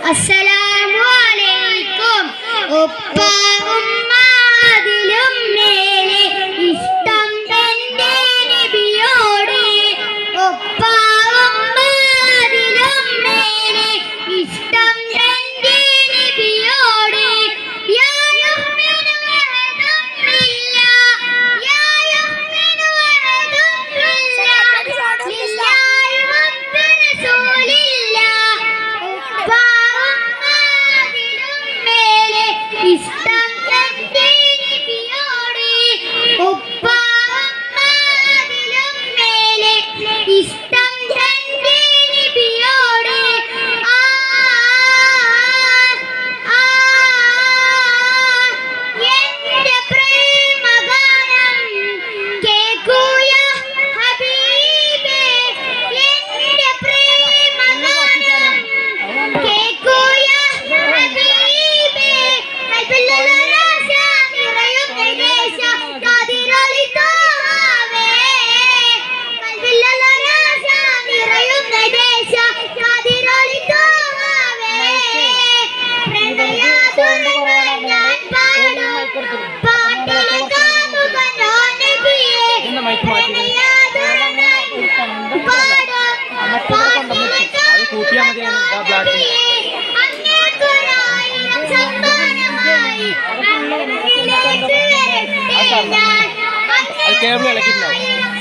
അസ്സലാമു അലൈക്കും. ഉപ്പ ഉമ്മ അതിലും മേലെ ഇഷ്ടം തന്റെ നബിയോട്. ഉപ്പ ഉമ്മ അതിലും മേലെ ഇഷ്ടം തന്റെ നബിയോട്. യാ യുഹ്മിനു വഹദും ലില്ലാഹ്, യാ യുഹ്മിനു വഹദും ലില്ലാഹ്, ലില്ലാഹി വബ്ബ റസൂലില്ലാഹ്. ഉപ്പ ഉമ്മ അതിലും മേലെ ഇഷ്ടം തന്റെ നബിയോട്. ഉപ്പ ഉമ്മ അതിലും മേലെ ഇഷ്ടം തന്റെ നബിയോട്. ആ ആ എന്റെ പ്രേമഗാനം കേൾക്കൂയ ഹബീബേ, എന്റെ പ്രേമഗാനം കേൾക്കൂയ ഹബീബേ. കൽബിലുള്ള ആശ നിറയുന്ന ദേശ കാതിരൊളി തോഹാവേ. കൽബിലുള്ള ആശ നിറയുന്ന ദേശ കാതിരൊളി തോഹാവേ. പ്രണയാതുരങ്ങൾ ഞാൻ പാടും പാട്ടിലെ കാമുകനോ നബിയേ. പ്രണയാതുരങ്ങൾ പാടും പാട്ടിലെ കാമുകനോ നബിയേ. അങ്ങേക്കൊരായിരം സമ്മാനമായി അങ്ങയിലേക്ക് വരട്ടെ ഞാൻ. അങ്ങേക്കൊരായിരം